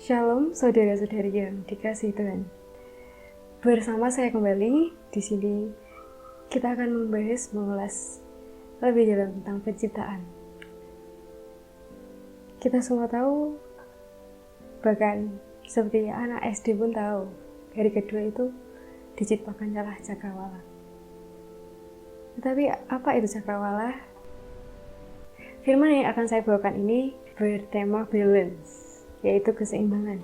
Shalom saudara-saudari yang dikasihi Tuhan. Bersama saya kembali di sini kita akan mengulas lebih dalam tentang penciptaan. Kita semua tahu, bahkan seperti anak SD pun tahu, hari kedua itu diciptakannya cakrawala. Tetapi apa itu cakrawala? Firman yang akan saya bawakan ini bertema balance, yaitu keseimbangan.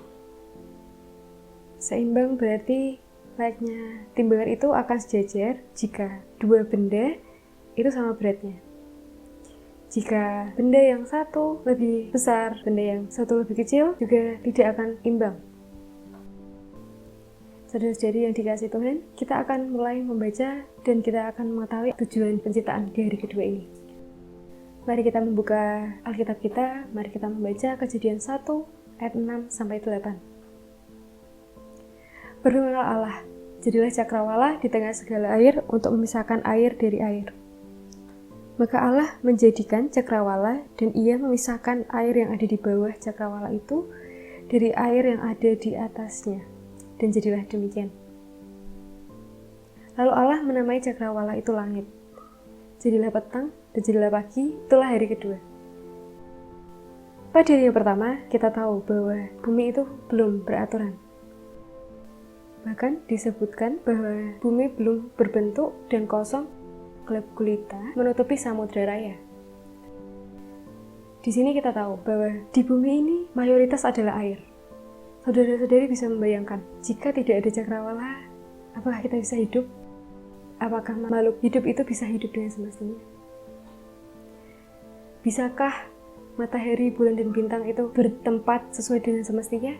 Seimbang berarti layaknya timbangan itu akan sejajar jika dua benda itu sama beratnya. Jika benda yang satu lebih besar, benda yang satu lebih kecil juga tidak akan imbang. Saudara-saudari yang dikasihi Tuhan, kita akan mulai membaca dan kita akan mengetahui tujuan penciptaan di hari kedua ini. Mari kita membuka Alkitab kita, mari kita membaca Kejadian 1 ayat 6 sampai 8. Berfirmanlah Allah, jadilah cakrawala di tengah segala air untuk memisahkan air dari air. Maka Allah menjadikan cakrawala dan ia memisahkan air yang ada di bawah cakrawala itu dari air yang ada di atasnya. Dan jadilah demikian. Lalu Allah menamai cakrawala itu langit. Jadilah petang dan jadilah pagi, itulah hari kedua. Pada hari yang pertama, kita tahu bahwa bumi itu belum beraturan. Bahkan disebutkan bahwa bumi belum berbentuk dan kosong, gelap gulita menutupi samudra raya. Di sini kita tahu bahwa di bumi ini mayoritas adalah air. Saudara-saudari bisa membayangkan, jika tidak ada cakrawala, apakah kita bisa hidup? Apakah makhluk hidup itu bisa hidup dengan semestinya? Bisakah matahari, bulan, dan bintang itu bertempat sesuai dengan semestinya?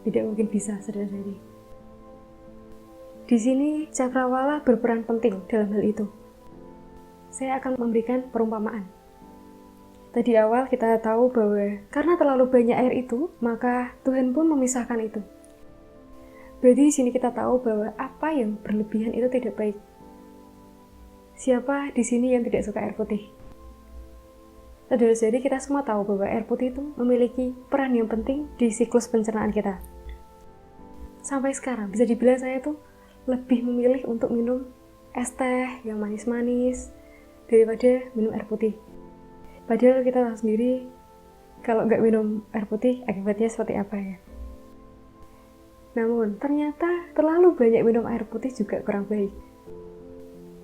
Tidak mungkin bisa, saudara-saudari. Di sini cakrawala berperan penting dalam hal itu. Saya akan memberikan perumpamaan. Tadi awal kita tahu bahwa karena terlalu banyak air itu, maka Tuhan pun memisahkan itu. Berarti di sini kita tahu bahwa apa yang berlebihan itu tidak baik. Siapa di sini yang tidak suka air putih? Saudara-saudari, kita semua tahu bahwa air putih itu memiliki peran yang penting di siklus pencernaan kita. Sampai sekarang bisa dibilang saya tuh lebih memilih untuk minum es teh yang manis-manis daripada minum air putih. Padahal kita tahu sendiri kalau nggak minum air putih akibatnya seperti apa ya. Namun ternyata terlalu banyak minum air putih juga kurang baik.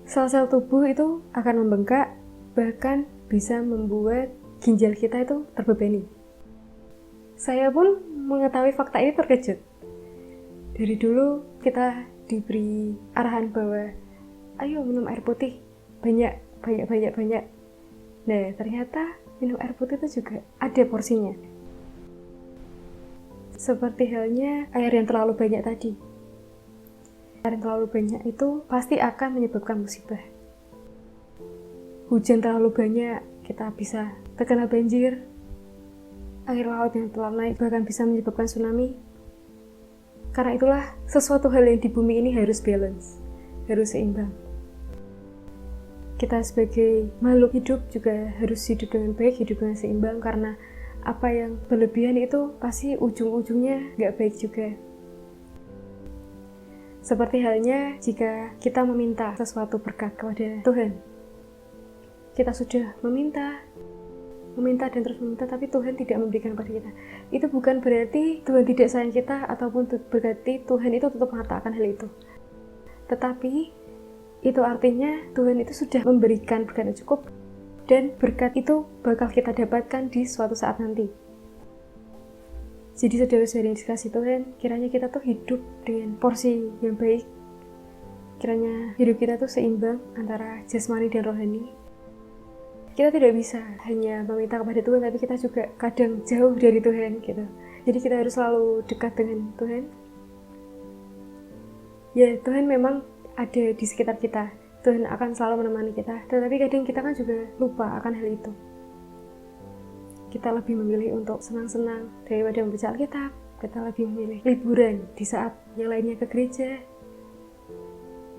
Sel-sel tubuh itu akan membengkak, bahkan bisa membuat ginjal kita itu terbebani. Saya pun mengetahui fakta ini terkejut. Dari dulu kita diberi arahan bahwa ayo minum air putih, banyak. Nah, ternyata minum air putih itu juga ada porsinya. Seperti halnya air yang terlalu banyak tadi. Air yang terlalu banyak itu pasti akan menyebabkan musibah. Hujan terlalu banyak, kita bisa terkena banjir. Air laut yang terlalu naik bahkan bisa menyebabkan tsunami. Karena itulah sesuatu hal yang di bumi ini harus balance, harus seimbang. Kita sebagai makhluk hidup juga harus hidup dengan baik, hidup dengan seimbang, karena apa yang berlebihan itu pasti ujung-ujungnya gak baik juga. Seperti halnya jika kita meminta sesuatu berkat kepada Tuhan. Kita sudah meminta dan terus meminta, tapi Tuhan tidak memberikan kepada kita. Itu bukan berarti Tuhan tidak sayang kita, ataupun berarti Tuhan itu tutup mata akan hal itu. Tetapi itu artinya Tuhan itu sudah memberikan berkat yang cukup, dan berkat itu bakal kita dapatkan di suatu saat nanti. Jadi saudara-saudari yang dikasihi Tuhan, kiranya kita tuh hidup dengan porsi yang baik. Kiranya hidup kita tuh seimbang antara jasmani dan rohani. Kita tidak bisa hanya meminta kepada Tuhan, tapi kita juga kadang jauh dari Tuhan gitu. Jadi kita harus selalu dekat dengan Tuhan. Ya, Tuhan memang ada di sekitar kita. Tuhan akan selalu menemani kita, tetapi kadang kita kan juga lupa akan hal itu. Kita lebih memilih untuk senang-senang daripada membaca Alkitab. Kita lebih memilih liburan di saat yang lainnya ke gereja.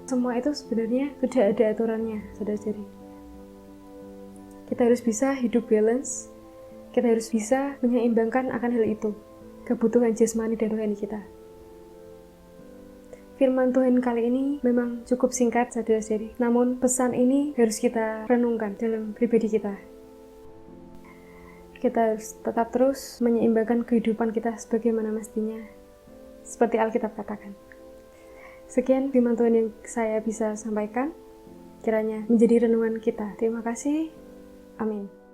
Semua itu sebenarnya sudah ada aturannya, saudara-saudari. Kita harus bisa hidup balance. Kita harus bisa menyeimbangkan akan hal itu. kebutuhan jasmani dan rohani kita. Firman Tuhan kali ini memang cukup singkat, saudara-saudari. Namun pesan ini harus kita renungkan dalam pribadi kita. Kita harus tetap terus menyeimbangkan kehidupan kita sebagaimana mestinya, seperti Alkitab katakan. Sekian firman Tuhan yang saya bisa sampaikan, kiranya menjadi renungan kita. Terima kasih. Amin.